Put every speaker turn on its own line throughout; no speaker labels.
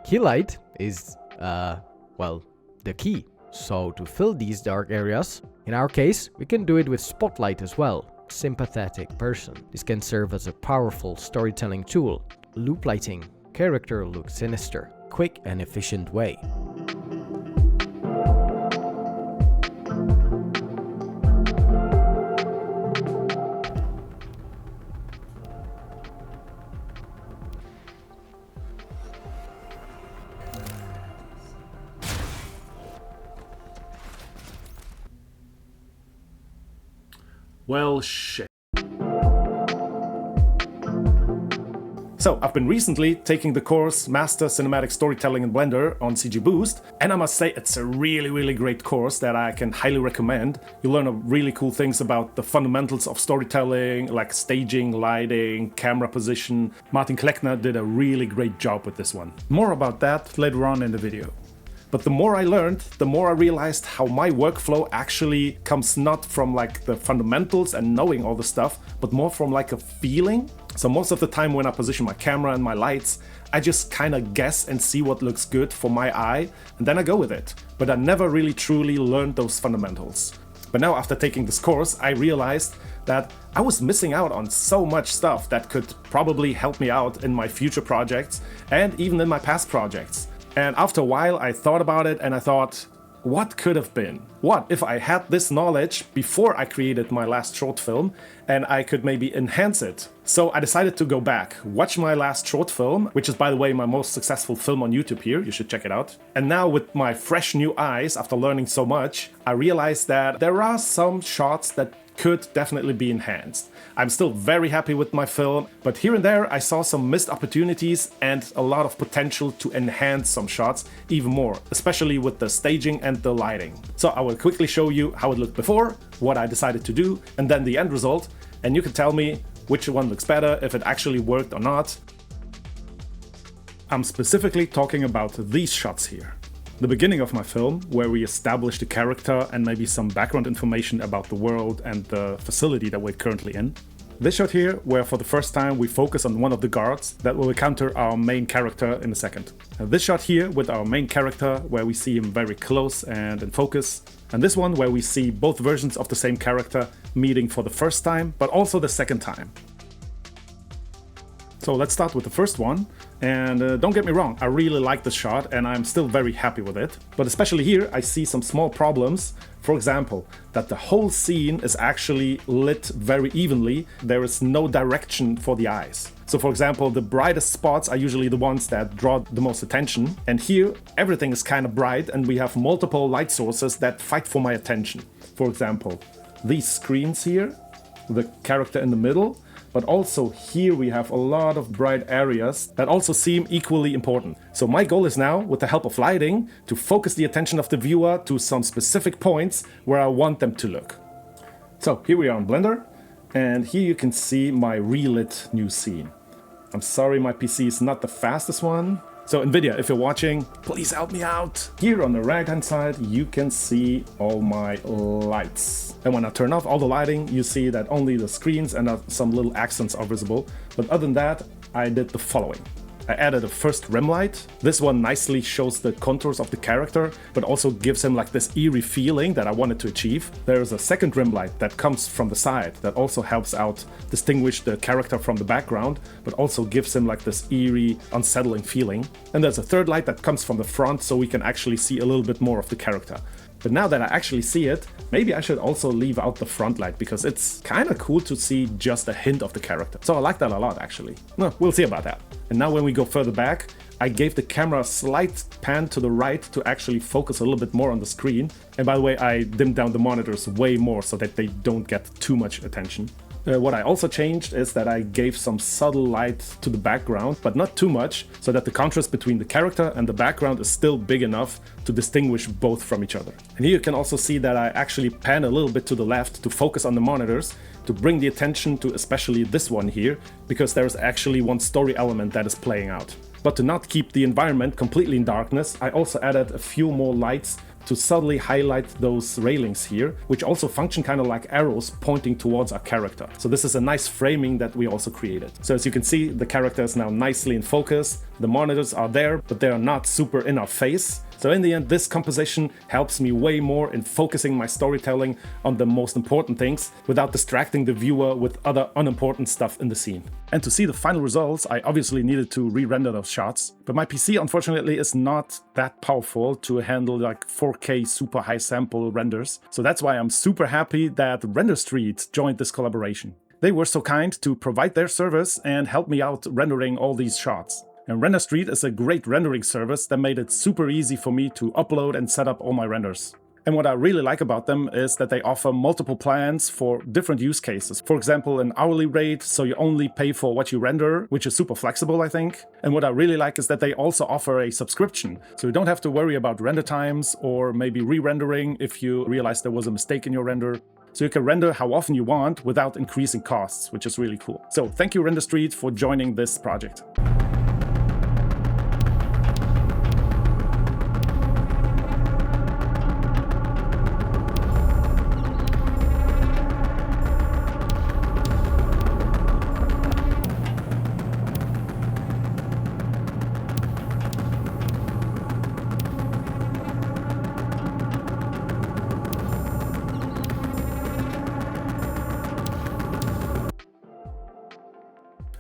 Key light is, well, the key. So to fill these dark areas, in our case, we can do it with spotlight as well. Sympathetic person. This can serve as a powerful storytelling tool. Loop lighting. Character looks sinister. Quick and efficient way.
Well, shit. So, I've been recently taking the course Master Cinematic Storytelling in Blender on CG Boost, and I must say it's a really great course that I can highly recommend. You learn really cool things about the fundamentals of storytelling, like staging, lighting, camera position. Martin Kleckner did a really great job with this one. More about that later on in the video. But the more I learned, the more I realized how my workflow actually comes not from like the fundamentals and knowing all the stuff, but more from like a feeling. So most of the time when I position my camera and my lights, I just kind of guess and see what looks good for my eye, and then I go with it. But I never really truly learned those fundamentals. But now after taking this course, I realized that I was missing out on so much stuff that could probably help me out in my future projects and even in my past projects. And after a while I thought about it and I thought, what could have been? What if I had this knowledge before I created my last short film and I could maybe enhance it? So I decided to go back, watch my last short film, which is by the way my most successful film on YouTube here, you should check it out. And now with my fresh new eyes, after learning so much, I realized that there are some shots that could definitely be enhanced. I'm still very happy with my film, but here and there I saw some missed opportunities and a lot of potential to enhance some shots even more, especially with the staging and the lighting. So I will quickly show you how it looked before, what I decided to do, and then the end result, and you can tell me which one looks better, if it actually worked or not. I'm specifically talking about these shots here. The beginning of my film, where we establish the character and maybe some background information about the world and the facility that we're currently in. This shot here, where for the first time we focus on one of the guards that will encounter our main character in a second. And this shot here with our main character, where we see him very close and in focus. And this one where we see both versions of the same character meeting for the first time, but also the second time. So let's start with the first one, and don't get me wrong, I really like this shot and I'm still very happy with it. But especially here I see some small problems. For example, that the whole scene is actually lit very evenly. There is no direction for the eyes. So for example, the brightest spots are usually the ones that draw the most attention. And here everything is kind of bright and we have multiple light sources that fight for my attention. For example, these screens here, the character in the middle, but also here we have a lot of bright areas that also seem equally important. So my goal is now, with the help of lighting, to focus the attention of the viewer to some specific points where I want them to look. So here we are in Blender, and here you can see my relit new scene. I'm sorry my PC is not the fastest one. So NVIDIA, if you're watching, please help me out. Here on the right hand side, you can see all my lights. And when I turn off all the lighting, you see that only the screens and some little accents are visible. But other than that, I did the following. I added a first rim light. This one nicely shows the contours of the character, but also gives him like this eerie feeling that I wanted to achieve. There is a second rim light that comes from the side that also helps out distinguish the character from the background, but also gives him like this eerie, unsettling feeling. And there's a third light that comes from the front so we can actually see a little bit more of the character. But now that I actually see it, maybe I should also leave out the front light because it's kind of cool to see just a hint of the character. So I like that a lot actually. No, we'll see about that. And now when we go further back, I gave the camera a slight pan to the right to actually focus a little bit more on the screen. And by the way, I dimmed down the monitors way more so that they don't get too much attention. What I also changed is that I gave some subtle light to the background, but not too much, so that the contrast between the character and the background is still big enough to distinguish both from each other. And here you can also see that I actually pan a little bit to the left to focus on the monitors, to bring the attention to especially this one here, because there is actually one story element that is playing out. But to not keep the environment completely in darkness, I also added a few more lights to subtly highlight those railings here, which also function kind of like arrows pointing towards our character. So this is a nice framing that we also created. So as you can see, the character is now nicely in focus. The monitors are there, but they are not super in our face. So in the end, this composition helps me way more in focusing my storytelling on the most important things without distracting the viewer with other unimportant stuff in the scene. And to see the final results, I obviously needed to re-render those shots, but my PC unfortunately is not that powerful to handle like 4K super high sample renders. So that's why I'm super happy that RenderStreet joined this collaboration. They were so kind to provide their service and help me out rendering all these shots. And RenderStreet is a great rendering service that made it super easy for me to upload and set up all my renders. And what I really like about them is that they offer multiple plans for different use cases. For example, an hourly rate, so you only pay for what you render, which is super flexible, I think. And what I really like is that they also offer a subscription. So you don't have to worry about render times or maybe re-rendering if you realize there was a mistake in your render. So you can render how often you want without increasing costs, which is really cool. So thank you, RenderStreet, for joining this project.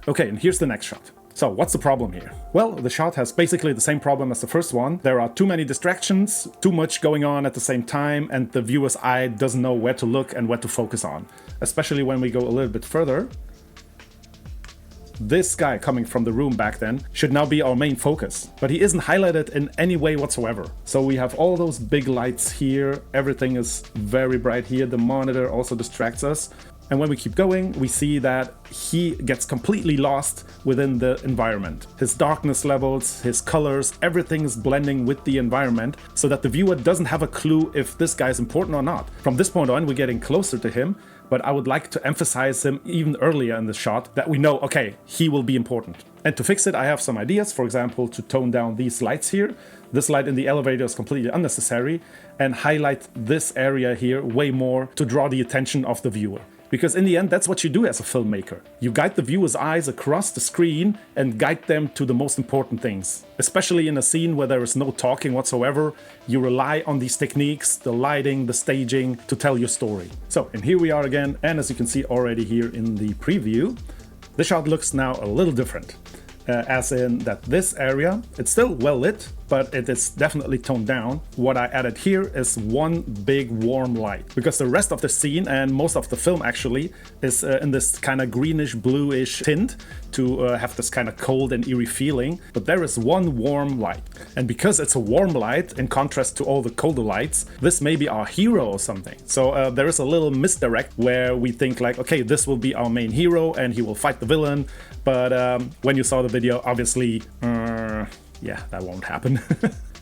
Okay, and here's the next shot. So what's the problem here? Well, the shot has basically the same problem as the first one. There are too many distractions, too much going on at the same time, and the viewer's eye doesn't know where to look and what to focus on. Especially when we go a little bit further. This guy coming from the room back then should now be our main focus, but he isn't highlighted in any way whatsoever. So we have all those big lights here, everything is very bright here, the monitor also distracts us. And when we keep going, we see that he gets completely lost within the environment. His darkness levels, his colors, everything is blending with the environment so that the viewer doesn't have a clue if this guy is important or not. From this point on, we're getting closer to him, but I would like to emphasize him even earlier in the shot that we know, okay, he will be important. And to fix it, I have some ideas, for example, to tone down these lights here. This light in the elevator is completely unnecessary, and highlight this area here way more to draw the attention of the viewer. Because in the end, that's what you do as a filmmaker. You guide the viewer's eyes across the screen and guide them to the most important things. Especially in a scene where there is no talking whatsoever, you rely on these techniques, the lighting, the staging, to tell your story. So, and here we are again, and as you can see already here in the preview, the shot looks now a little different. As in that this area, it's still well lit, but it is definitely toned down. What I added here is one big warm light, because the rest of the scene and most of the film actually is in this kind of greenish bluish tint to have this kind of cold and eerie feeling, but there is one warm light. And because it's a warm light in contrast to all the colder lights, this may be our hero or something. So there is a little misdirect where we think like, okay, this will be our main hero and he will fight the villain, but when you saw the video, obviously, yeah, that won't happen.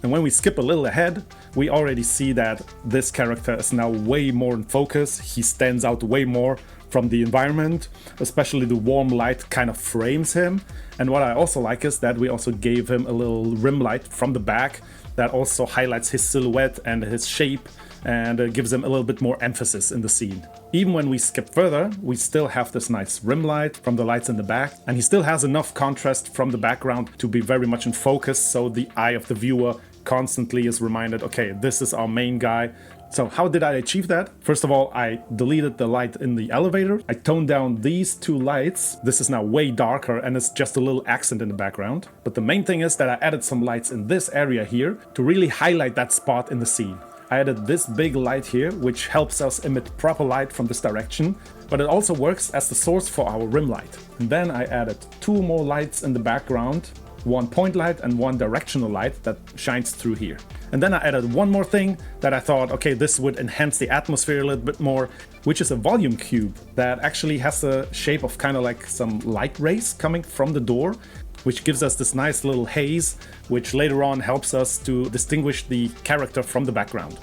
And when we skip a little ahead, we already see that this character is now way more in focus. He stands out way more from the environment, especially the warm light kind of frames him. And what I also like is that we also gave him a little rim light from the back that also highlights his silhouette and his shape and gives him a little bit more emphasis in the scene. Even when we skip further, we still have this nice rim light from the lights in the back, and he still has enough contrast from the background to be very much in focus, so the eye of the viewer constantly is reminded, okay, this is our main guy. So how did I achieve that? First of all, I deleted the light in the elevator. I toned down these two lights. This is now way darker and it's just a little accent in the background. But the main thing is that I added some lights in this area here to really highlight that spot in the scene. I added this big light here, which helps us emit proper light from this direction, but it also works as the source for our rim light. And then I added two more lights in the background, one point light and one directional light that shines through here. And then I added one more thing that I thought, okay, this would enhance the atmosphere a little bit more, which is a volume cube that actually has the shape of kind of like some light rays coming from the door, which gives us this nice little haze, which later on helps us to distinguish the character from the background.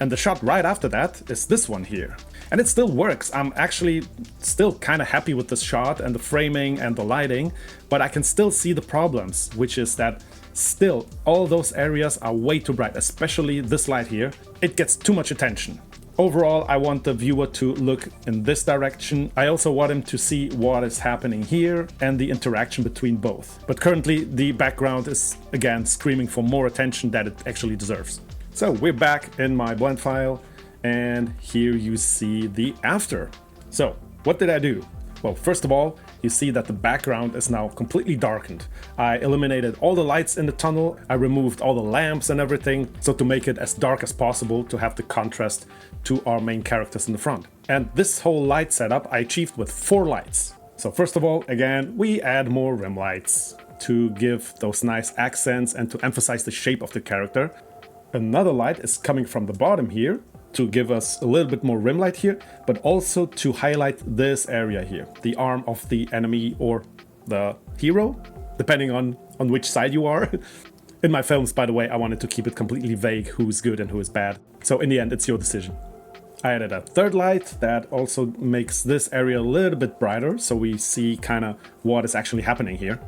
And the shot right after that is this one here. And it still works. I'm actually still kind of happy with this shot and the framing and the lighting, but I can still see the problems, which is that still all those areas are way too bright, especially this light here. It gets too much attention. Overall, I want the viewer to look in this direction. I also want him to see what is happening here and the interaction between both. But currently the background is again screaming for more attention that it actually deserves. So we're back in my blend file, and here you see the after. So what did I do? Well, first of all, you see that the background is now completely darkened. I eliminated all the lights in the tunnel, I removed all the lamps and everything, so to make it as dark as possible to have the contrast to our main characters in the front. And this whole light setup I achieved with 4 lights. So first of all, again, we add more rim lights to give those nice accents and to emphasize the shape of the character. Another light is coming from the bottom here to give us a little bit more rim light here, but also to highlight this area here, the arm of the enemy or the hero, depending on which side you are. In my films, by the way, I wanted to keep it completely vague who's good and who is bad. So in the end, it's your decision. I added a third light that also makes this area a little bit brighter, so we see kind of what is actually happening here.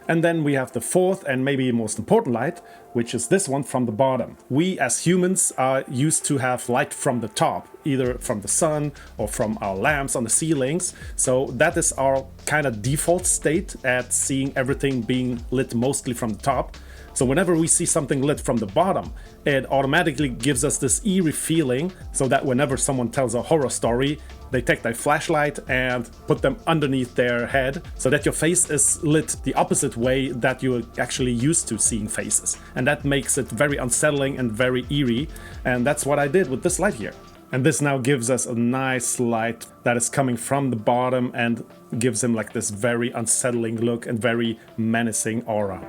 And then we have the fourth and maybe most important light, which is this one from the bottom. We as humans are used to have light from the top, either from the sun or from our lamps on the ceilings. So that is our kind of default state at seeing everything being lit mostly from the top. So whenever we see something lit from the bottom, it automatically gives us this eerie feeling, so that whenever someone tells a horror story, they take their flashlight and put them underneath their head, so that your face is lit the opposite way that you're actually used to seeing faces. And that makes it very unsettling and very eerie, and that's what I did with this light here. And this now gives us a nice light that is coming from the bottom and gives him like this very unsettling look and very menacing aura.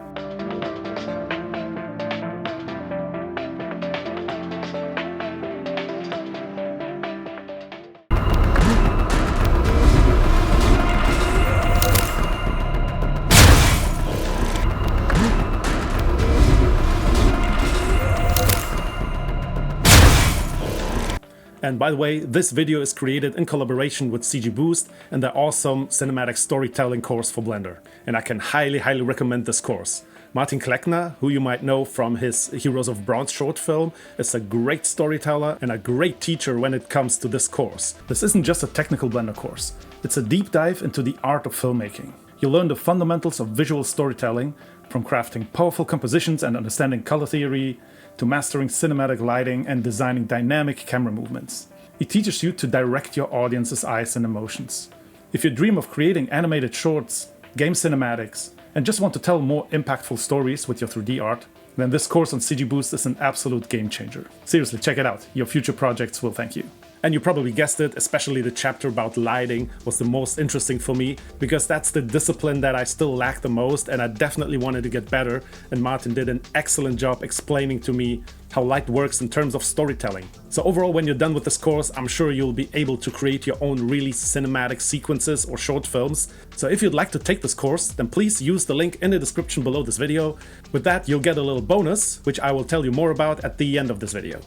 And by the way, this video is created in collaboration with CG Boost and their awesome cinematic storytelling course for Blender. And I can highly recommend this course. Martin Kleckner, who you might know from his Heroes of Bronze short film, is a great storyteller and a great teacher when it comes to this course. This isn't just a technical Blender course, it's a deep dive into the art of filmmaking. You'll learn the fundamentals of visual storytelling, from crafting powerful compositions and understanding color theory, to mastering cinematic lighting and designing dynamic camera movements. It teaches you to direct your audience's eyes and emotions. If you dream of creating animated shorts, game cinematics, and just want to tell more impactful stories with your 3D art, then this course on CG Boost is an absolute game changer. Seriously, check it out. Your future projects will thank you. And you probably guessed it, especially the chapter about lighting was the most interesting for me, because that's the discipline that I still lack the most and I definitely wanted to get better, and Martin did an excellent job explaining to me how light works in terms of storytelling. So overall, when you're done with this course, I'm sure you'll be able to create your own really cinematic sequences or short films. So if you'd like to take this course, then please use the link in the description below this video. With that, you'll get a little bonus, which I will tell you more about at the end of this video.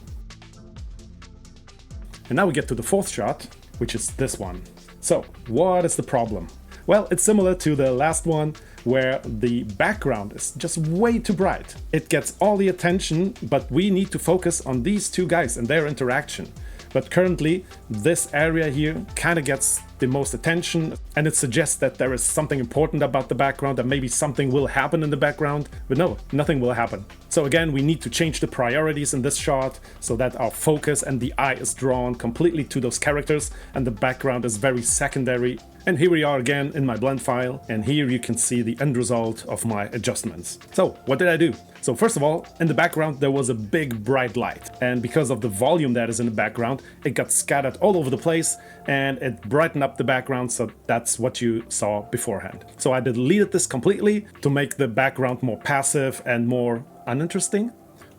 And now we get to the fourth shot, which is this one. So, what is the problem? Well, it's similar to the last one, where the background is just way too bright. It gets all the attention, but we need to focus on these two guys and their interaction. But currently, this area here kind of gets the most attention, and it suggests that there is something important about the background, that maybe something will happen in the background, but no, nothing will happen. So again, we need to change the priorities in this shot so that our focus and the eye is drawn completely to those characters and the background is very secondary. And here we are again in my blend file, and here you can see the end result of my adjustments. So what did I do? So first of all, in the background there was a big bright light, and because of the volume that is in the background, it got scattered all over the place and it brightened up the background, so that's what you saw beforehand. So I deleted this completely to make the background more passive and more uninteresting,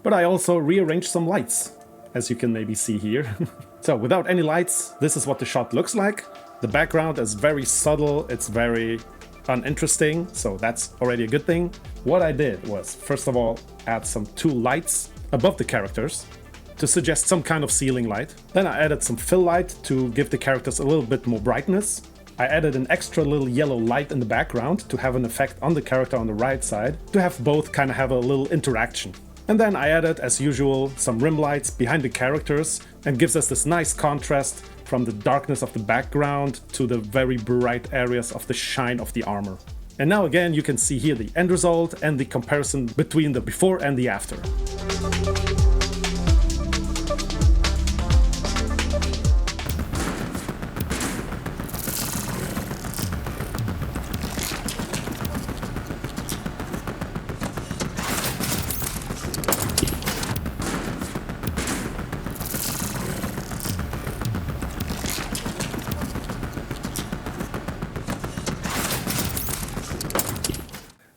but I also rearranged some lights, as you can maybe see here. So without any lights, this is what the shot looks like. The background is very subtle, it's very uninteresting, so that's already a good thing. What I did was, first of all, add some two lights above the characters, to suggest some kind of ceiling light. Then I added some fill light to give the characters a little bit more brightness. I added an extra little yellow light in the background to have an effect on the character on the right side, to have both kind of have a little interaction. And then I added, as usual, some rim lights behind the characters and gives us this nice contrast from the darkness of the background to the very bright areas of the shine of the armor. And now again you can see here the end result and the comparison between the before and the after.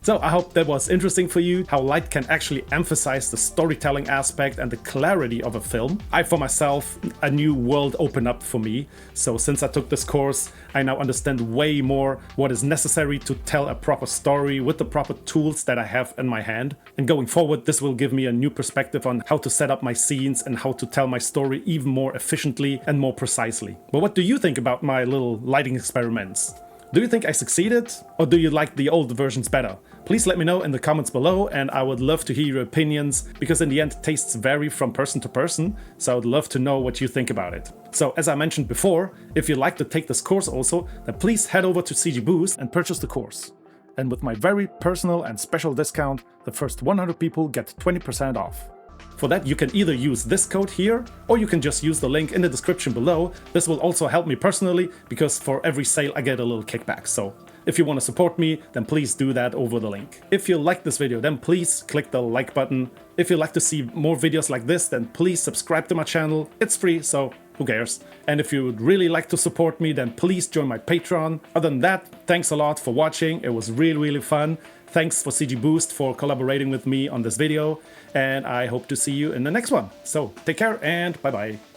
So I hope that was interesting for you, how light can actually emphasize the storytelling aspect and the clarity of a film. For myself, a new world opened up for me. So since I took this course, I now understand way more what is necessary to tell a proper story with the proper tools that I have in my hand. And going forward, this will give me a new perspective on how to set up my scenes and how to tell my story even more efficiently and more precisely. But what do you think about my little lighting experiments? Do you think I succeeded, or do you like the old versions better? Please let me know in the comments below, and I would love to hear your opinions, because in the end tastes vary from person to person, so I would love to know what you think about it. So as I mentioned before, if you'd like to take this course also, then please head over to CG Boost and purchase the course. And with my very personal and special discount, the first 100 people get 20% off. For that, you can either use this code here, or you can just use the link in the description below. This will also help me personally, because for every sale I get a little kickback. So if you want to support me, then please do that over the link. If you like this video, then please click the like button. If you'd like to see more videos like this, then please subscribe to my channel. It's free, so who cares? And if you would really like to support me, then please join my Patreon. Other than that, thanks a lot for watching. It was really fun. Thanks for CG Boost for collaborating with me on this video, and I hope to see you in the next one. So take care and bye bye.